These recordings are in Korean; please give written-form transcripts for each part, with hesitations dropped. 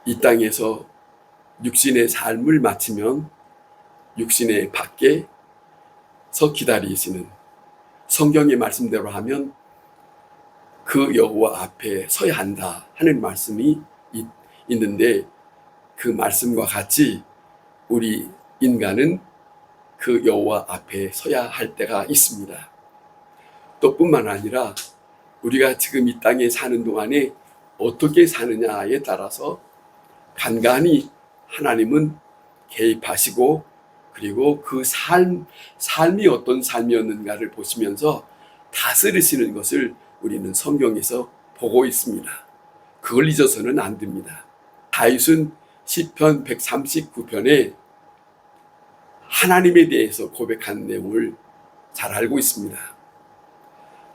이 땅에서 육신의 삶을 마치면 육신의 밖에서 기다리시는, 성경의 말씀대로 하면 그 여호와 앞에 서야 한다 하는 말씀이 있는데, 그 말씀과 같이 우리 인간은 그 여호와 앞에 서야 할 때가 있습니다. 또 뿐만 아니라 우리가 지금 이 땅에 사는 동안에 어떻게 사느냐에 따라서 간간히 하나님은 개입하시고, 그리고 그 삶이 어떤 삶이었는가를 보시면서 다스리시는 것을 우리는 성경에서 보고 있습니다. 그걸 잊어서는 안 됩니다. 다윗은 시편 139편에 하나님에 대해서 고백한 내용을 잘 알고 있습니다.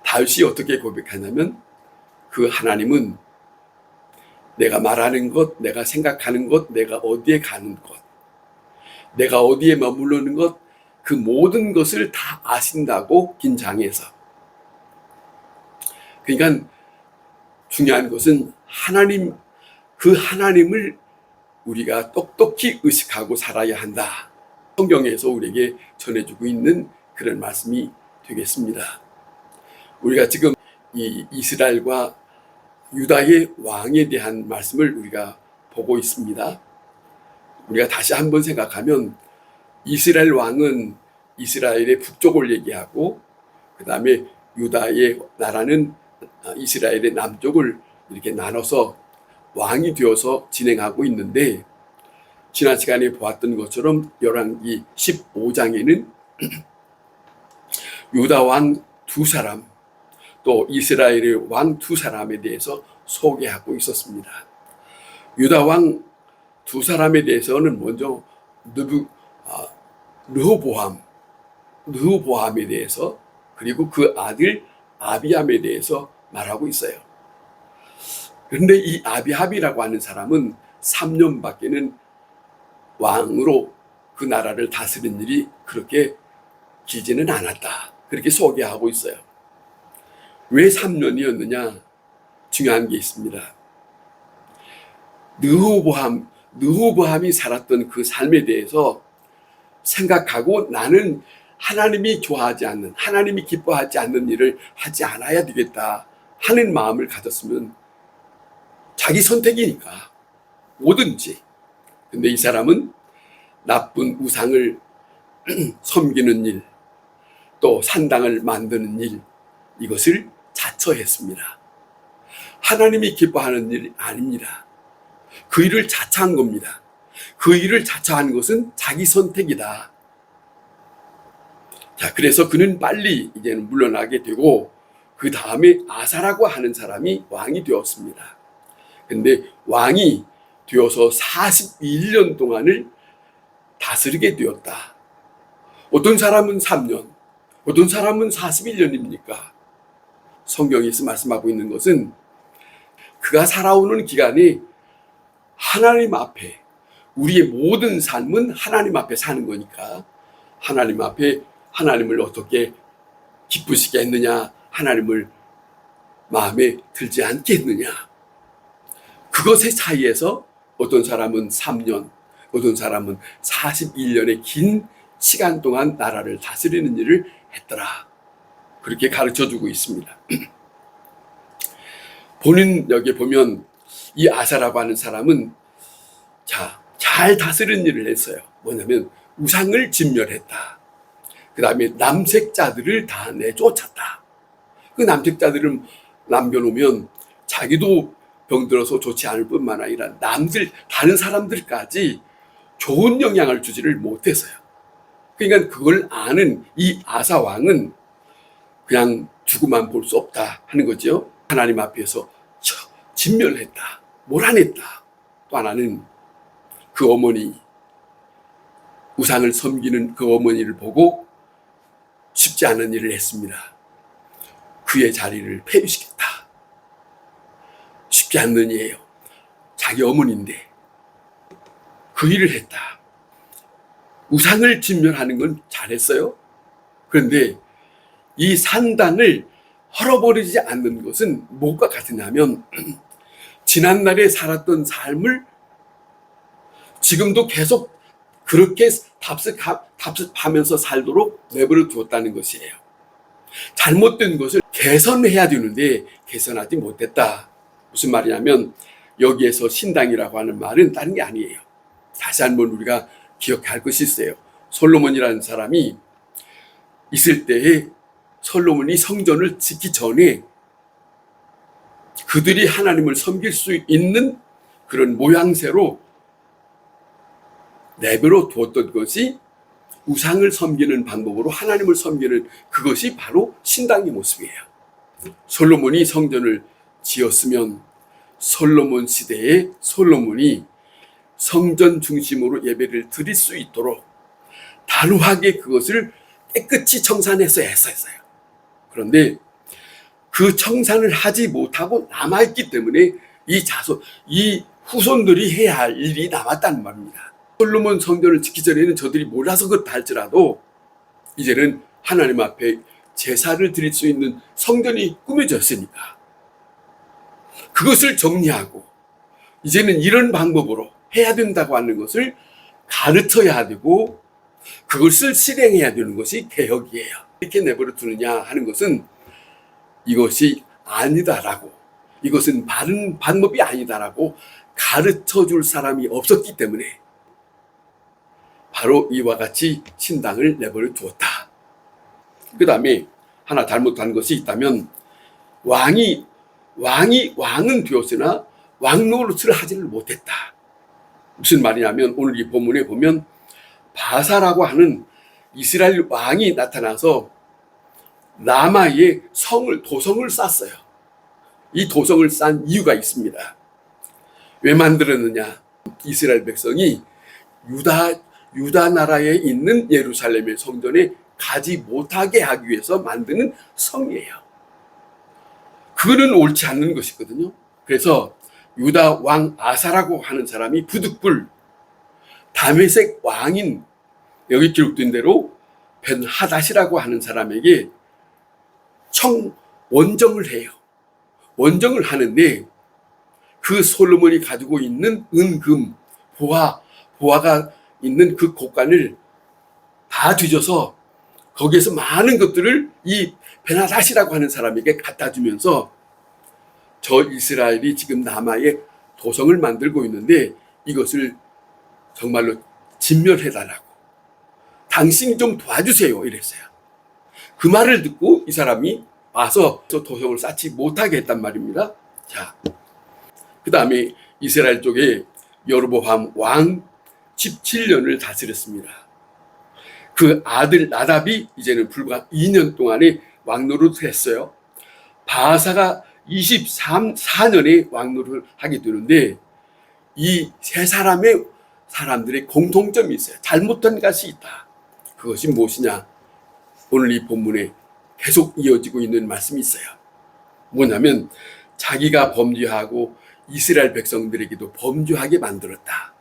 다윗이 어떻게 고백하냐면, 그 하나님은 내가 말하는 것, 내가 생각하는 것, 내가 어디에 가는 것, 내가 어디에 머무르는 것, 그 모든 것을 다 아신다고 긴장해서. 그러니까 중요한 것은 하나님, 그 하나님을 우리가 똑똑히 의식하고 살아야 한다. 성경에서 우리에게 전해주고 있는 그런 말씀이 되겠습니다. 우리가 지금 이 이스라엘과 유다의 왕에 대한 말씀을 우리가 보고 있습니다. 우리가 다시 한번 생각하면 이스라엘 왕은 이스라엘의 북쪽을 얘기하고, 그 다음에 유다의 나라는 이스라엘의 남쪽을 이렇게 나눠서 왕이 되어서 진행하고 있는데, 지난 시간에 보았던 것처럼 열왕기 15장에는 유다 왕 두 사람, 또 이스라엘의 왕 두 사람에 대해서 소개하고 있었습니다. 유다 왕 두 사람에 대해서는 먼저 르호보암에 대해서, 그리고 그 아들 아비암에 대해서 말하고 있어요. 그런데 이 아비합이라고 하는 사람은 3년밖에는 왕으로 그 나라를 다스린 일이 그렇게 길지는 않았다, 그렇게 소개하고 있어요. 왜 3년이었느냐? 중요한 게 있습니다. 르호보암이 살았던 그 삶에 대해서 생각하고, 나는 하나님이 좋아하지 않는, 하나님이 기뻐하지 않는 일을 하지 않아야 되겠다 하는 마음을 가졌으면, 자기 선택이니까 뭐든지. 근데 이 사람은 나쁜 우상을 섬기는 일, 또 산당을 만드는 일, 이것을 자처했습니다. 하나님이 기뻐하는 일이 아닙니다. 그 일을 자처한 겁니다. 그 일을 자처한 것은 자기 선택이다. 자, 그래서 그는 빨리 이제는 물러나게 되고, 그 다음에 아사라고 하는 사람이 왕이 되었습니다. 근데 왕이 되어서 41년 동안을 다스리게 되었다. 어떤 사람은 3년, 어떤 사람은 41년입니까? 성경에서 말씀하고 있는 것은 그가 살아오는 기간이 하나님 앞에, 우리의 모든 삶은 하나님 앞에 사는 거니까, 하나님 앞에 하나님을 어떻게 기쁘시게 했느냐, 하나님을 마음에 들지 않게 했느냐, 그것의 사이에서 어떤 사람은 3년, 어떤 사람은 41년의 긴 시간 동안 나라를 다스리는 일을 했더라, 그렇게 가르쳐주고 있습니다. 본인 여기 보면 이 아사라고 하는 사람은 잘 다스리는 일을 했어요. 뭐냐면 우상을 진멸했다. 그 다음에 남색자들을 다 내쫓았다. 그 남색자들을 남겨놓으면 자기도 병들어서 좋지 않을 뿐만 아니라 다른 사람들까지 좋은 영향을 주지를 못했어요. 그러니까 그걸 아는 이 아사 왕은 그냥 두고만 볼 수 없다 하는 거죠. 하나님 앞에서 진멸했다, 몰아냈다. 또 하나는 그 어머니, 우상을 섬기는 그 어머니를 보고 쉽지 않은 일을 했습니다. 그의 자리를 폐위시켰다. 쉽지 않는 일이에요. 자기 어머니인데 그 일을 했다. 우상을 진멸하는 건 잘했어요. 그런데 이 산당을 헐어버리지 않는 것은 무엇과 같으냐면, 지난날에 살았던 삶을 지금도 계속 그렇게 답습하면서 살도록 내버려 두었다는 것이에요. 잘못된 것을 개선해야 되는데 개선하지 못했다. 무슨 말이냐면 여기에서 신당이라고 하는 말은 다른 게 아니에요. 다시 한번 우리가 기억할 것이 있어요. 솔로몬이라는 사람이 있을 때에 솔로몬이 성전을 짓기 전에 그들이 하나님을 섬길 수 있는 그런 모양새로 내버려 두었던 것이 우상을 섬기는 방법으로 하나님을 섬기는 그것이 바로 신당의 모습이에요. 솔로몬이 성전을 지었으면 솔로몬 시대에 솔로몬이 성전 중심으로 예배를 드릴 수 있도록 단호하게 그것을 깨끗이 청산했어야 했어요. 그런데 그 청산을 하지 못하고 남아있기 때문에 이 후손들이 해야 할 일이 남았다는 말입니다. 솔로몬 성전을 짓기 전에는 저들이 몰라서 그렇다 할지라도 이제는 하나님 앞에 제사를 드릴 수 있는 성전이 꾸며졌으니까 그것을 정리하고 이제는 이런 방법으로 해야 된다고 하는 것을 가르쳐야 되고 그것을 실행해야 되는 것이 개혁이에요. 이렇게 내버려 두느냐 하는 것은 이것이 아니다라고, 이것은 바른 방법이 아니다라고 가르쳐 줄 사람이 없었기 때문에 바로 이와 같이 신당을 내버려 두었다. 그 다음에 하나 잘못한 것이 있다면 왕은 되었으나 왕 노릇을 하지를 못했다. 무슨 말이냐면 오늘 이 본문에 보면 바사라고 하는 이스라엘 왕이 나타나서 라마의 도성을 쌌어요. 이 도성을 싼 이유가 있습니다. 왜 만들었느냐? 이스라엘 백성이 유다 나라에 있는 예루살렘의 성전에 가지 못하게 하기 위해서 만드는 성이에요. 그거는 옳지 않는 것이거든요. 그래서 유다 왕 아사라고 하는 사람이 부득불 다메섹 왕인 여기 기록된 대로 벤하닷이라고 하는 사람에게 원정을 해요. 원정을 하는데 그 솔로몬이 가지고 있는 은금, 보화가 있는 그 곡간을 다 뒤져서 거기에서 많은 것들을 이 벤하닷이라고 하는 사람에게 갖다 주면서 저 이스라엘이 지금 남아의 도성을 만들고 있는데 이것을 정말로 진멸해달라고, 당신이 좀 도와주세요 이랬어요. 그 말을 듣고 이 사람이 와서 도성을 쌓지 못하게 했단 말입니다. 자, 그 다음에 이스라엘 쪽에 여로보암 왕 17년을 다스렸습니다. 그 아들 나답이 이제는 불과 2년 동안에 왕노릇을 했어요. 바사가 24년에 왕노릇을 하게 되는데 이 세 사람들의 공통점이 있어요. 잘못한 것이 있다. 그것이 무엇이냐? 오늘 이 본문에 계속 이어지고 있는 말씀이 있어요. 뭐냐면 자기가 범죄하고 이스라엘 백성들에게도 범죄하게 만들었다.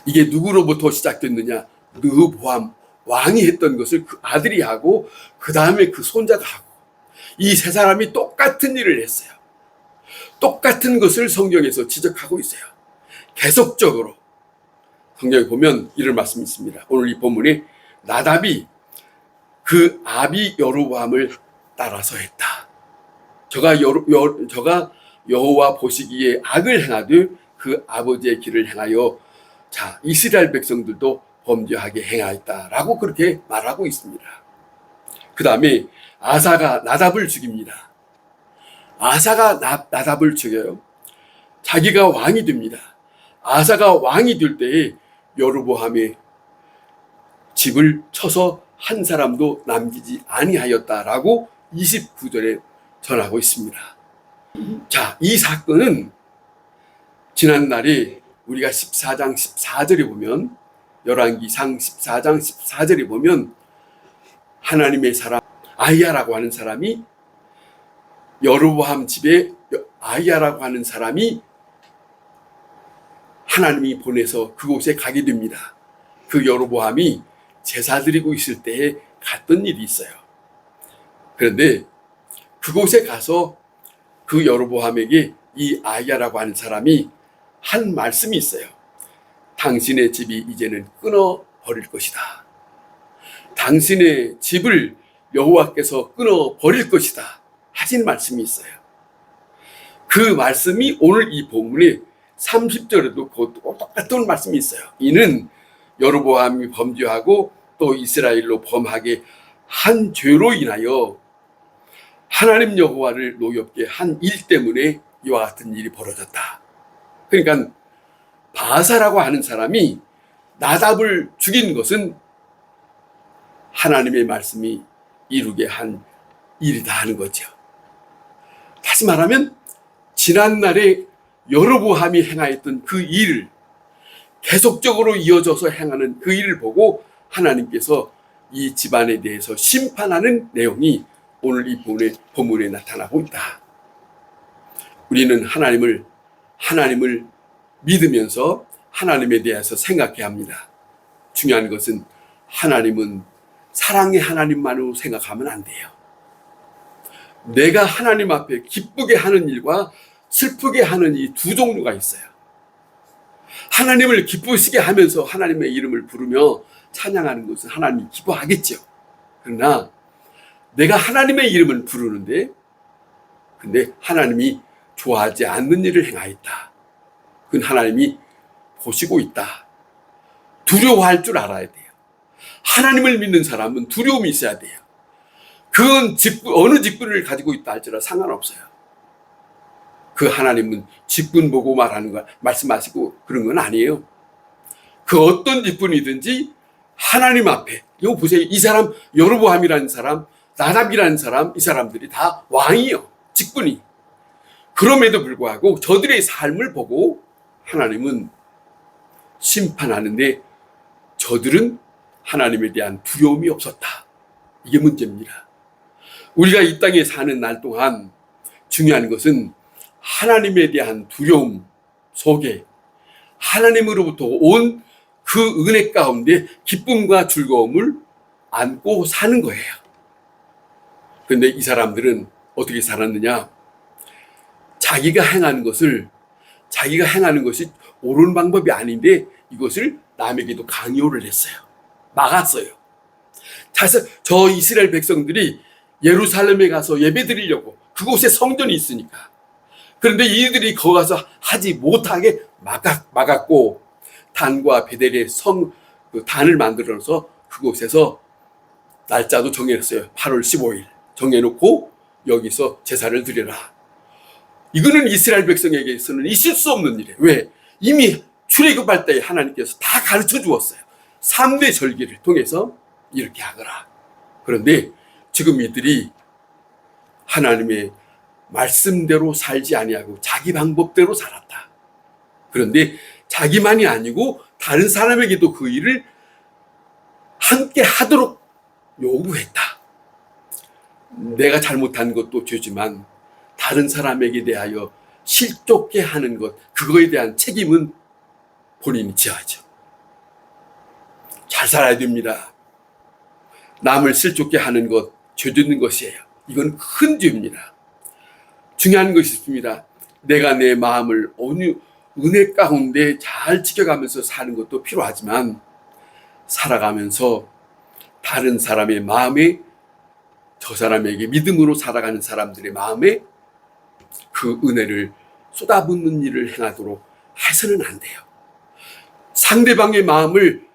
이게 누구로부터 시작됐느냐? 르호보암 왕이 했던 것을 그 아들이 하고 그 다음에 그 손자가 하고 이 세 사람이 똑같은 일을 했어요. 똑같은 것을 성경에서 지적하고 있어요. 계속적으로 성경에 보면 이런 말씀이 있습니다. 오늘 이 본문에 나답이 그 아비 여로보암을 따라서 했다. 저가 여호와 보시기에 악을 행하되 그 아버지의 길을 행하여 이스라엘 백성들도 범죄하게 행하였다라고 그렇게 말하고 있습니다. 그 다음에 아사가 나답을 죽입니다. 아사가 나답을 죽여요. 자기가 왕이 됩니다. 아사가 왕이 될 때에 여로보암의 집을 쳐서 한 사람도 남기지 아니하였다라고 29절에 전하고 있습니다. 자, 이 사건은 지난날에 우리가 14장 14절에 보면 열왕기상 14장 14절에 보면 하나님의 사람 아히야라고 하는 사람이 여로보암 집에 아히야라고 하는 사람이 하나님이 보내서 그곳에 가게 됩니다. 그 여로보암이 제사 드리고 있을 때에 갔던 일이 있어요. 그런데 그곳에 가서 그 여로보암에게 이 아히야라고 하는 사람이 한 말씀이 있어요. 당신의 집이 이제는 끊어버릴 것이다. 당신의 집을 여호와께서 끊어버릴 것이다 하신 말씀이 있어요. 그 말씀이 오늘 이 본문의 30절에도 똑같은 말씀이 있어요. 이는 여로보암이 범죄하고 또 이스라엘로 범하게 한 죄로 인하여 하나님 여호와를 노엽게 한 일 때문에 이와 같은 일이 벌어졌다. 그러니까 바사라고 하는 사람이 나답을 죽인 것은 하나님의 말씀이 이루게 한 일이다 하는 거죠. 다시 말하면 지난날에 여로보암이 행하였던 그 일을 계속적으로 이어져서 행하는 그 일을 보고 하나님께서 이 집안에 대해서 심판하는 내용이 오늘 이 본문에 나타나고 있다. 우리는 하나님을 믿으면서 하나님에 대해서 생각해야 합니다. 중요한 것은 하나님은 사랑의 하나님만으로 생각하면 안 돼요. 내가 하나님 앞에 기쁘게 하는 일과 슬프게 하는 이 두 종류가 있어요. 하나님을 기쁘시게 하면서 하나님의 이름을 부르며 찬양하는 것은 하나님이 기뻐하겠죠. 그러나 내가 하나님의 이름을 부르는데 근데 하나님이 좋아하지 않는 일을 행하였다. 그건 하나님이 보시고 있다. 두려워할 줄 알아야 돼요. 하나님을 믿는 사람은 두려움이 있어야 돼요. 그건 어느 직분을 가지고 있다 할지라 상관없어요. 그 하나님은 직분 보고 말씀하시고 그런 건 아니에요. 그 어떤 직분이든지 하나님 앞에, 이거 보세요. 이 사람, 여로보암이라는 사람, 나답이라는 사람, 이 사람들이 다 왕이에요. 직분이. 그럼에도 불구하고 저들의 삶을 보고 하나님은 심판하는데 저들은 하나님에 대한 두려움이 없었다. 이게 문제입니다. 우리가 이 땅에 사는 날 동안 중요한 것은 하나님에 대한 두려움 속에 하나님으로부터 온 그 은혜 가운데 기쁨과 즐거움을 안고 사는 거예요. 그런데 이 사람들은 어떻게 살았느냐? 자기가 행하는 것이 옳은 방법이 아닌데 이것을 남에게도 강요를 했어요. 막았어요. 저 이스라엘 백성들이 예루살렘에 가서 예배 드리려고 그곳에 성전이 있으니까. 그런데 이들이 거기 가서 하지 못하게 막았고 단과 베델의 단을 만들어서 그곳에서 날짜도 정해놨어요. 8월 15일 정해놓고 여기서 제사를 드려라. 이거는 이스라엘 백성에게서는 있을 수 없는 일이에요. 왜? 이미 출애굽할 때 하나님께서 다 가르쳐 주었어요. 3대 절기를 통해서 이렇게 하거라. 그런데 지금 이들이 하나님의 말씀대로 살지 아니하고 자기 방법대로 살았다. 그런데 자기만이 아니고 다른 사람에게도 그 일을 함께 하도록 요구했다. 내가 잘못한 것도 죄지만 다른 사람에게 대하여 실족게 하는 것, 그거에 대한 책임은 본인이 져야죠. 잘 살아야 됩니다. 남을 실족게 하는 것, 죄짓는 것이에요. 이건 큰 죄입니다. 중요한 것이 있습니다. 내가 내 마음을 은혜 가운데 잘 지켜가면서 사는 것도 필요하지만 살아가면서 다른 사람의 마음에 저 사람에게 믿음으로 살아가는 사람들의 마음에 그 은혜를 쏟아붓는 일을 행하도록 해서는 안 돼요. 상대방의 마음을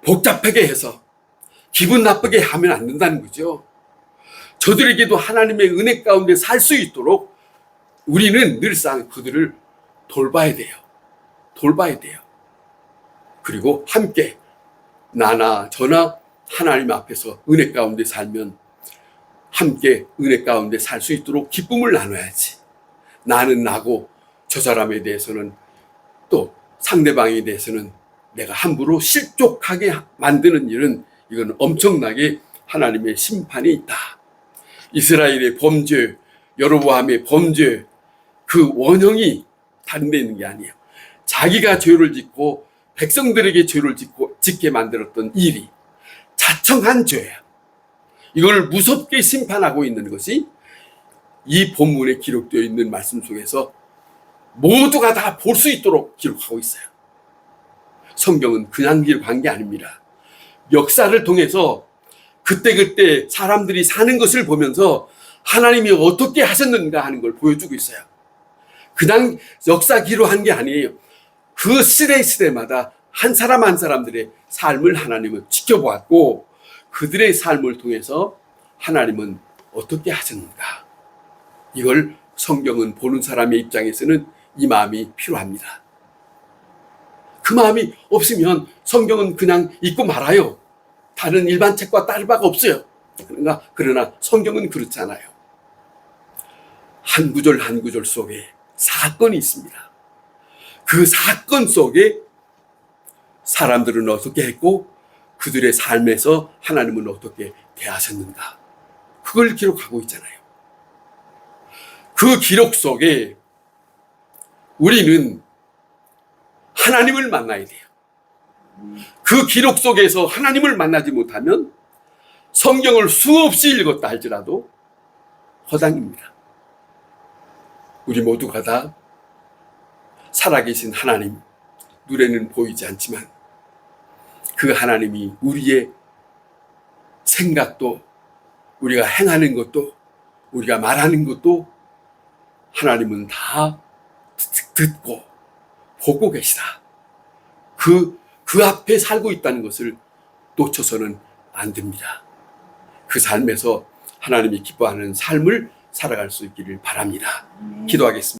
복잡하게 해서 기분 나쁘게 하면 안 된다는 거죠. 저들에게도 하나님의 은혜 가운데 살 수 있도록 우리는 늘상 그들을 돌봐야 돼요. 그리고 함께 나나 저나 하나님 앞에서 은혜 가운데 살면 함께 은혜 가운데 살 수 있도록 기쁨을 나눠야지. 나는 나고 저 사람에 대해서는 또 상대방에 대해서는 내가 함부로 실족하게 만드는 일은 이건 엄청나게 하나님의 심판이 있다. 이스라엘의 범죄, 여로보암의 범죄, 그 원형이 다른 데 있는 게 아니에요. 자기가 죄를 짓고 백성들에게 죄를 짓게 만들었던 일이 자청한 죄예요. 이걸 무섭게 심판하고 있는 것이 이 본문에 기록되어 있는 말씀 속에서 모두가 다 볼 수 있도록 기록하고 있어요. 성경은 그냥 기록한 게 아닙니다. 역사를 통해서 그때그때 사람들이 사는 것을 보면서 하나님이 어떻게 하셨는가 하는 걸 보여주고 있어요. 그냥 역사 기록한 게 아니에요. 그 시대마다 한 사람 한 사람들의 삶을 하나님은 지켜보았고 그들의 삶을 통해서 하나님은 어떻게 하셨는가. 이걸 성경은 보는 사람의 입장에서는 이 마음이 필요합니다. 그 마음이 없으면 성경은 그냥 읽고 말아요. 다른 일반 책과 다를 바가 없어요. 그러나 성경은 그렇지 않아요. 한 구절 한 구절 속에 사건이 있습니다. 그 사건 속에 사람들은 어떻게 했고 그들의 삶에서 하나님은 어떻게 대하셨는가. 그걸 기록하고 있잖아요. 그 기록 속에 우리는 하나님을 만나야 돼요. 그 기록 속에서 하나님을 만나지 못하면 성경을 수없이 읽었다 할지라도 허당입니다. 우리 모두가 다 살아계신 하나님, 눈에는 보이지 않지만 그 하나님이 우리의 생각도 우리가 행하는 것도 우리가 말하는 것도 하나님은 다 듣고 보고 계시다. 그 앞에 살고 있다는 것을 놓쳐서는 안 됩니다. 그 삶에서 하나님이 기뻐하는 삶을 살아갈 수 있기를 바랍니다. 기도하겠습니다.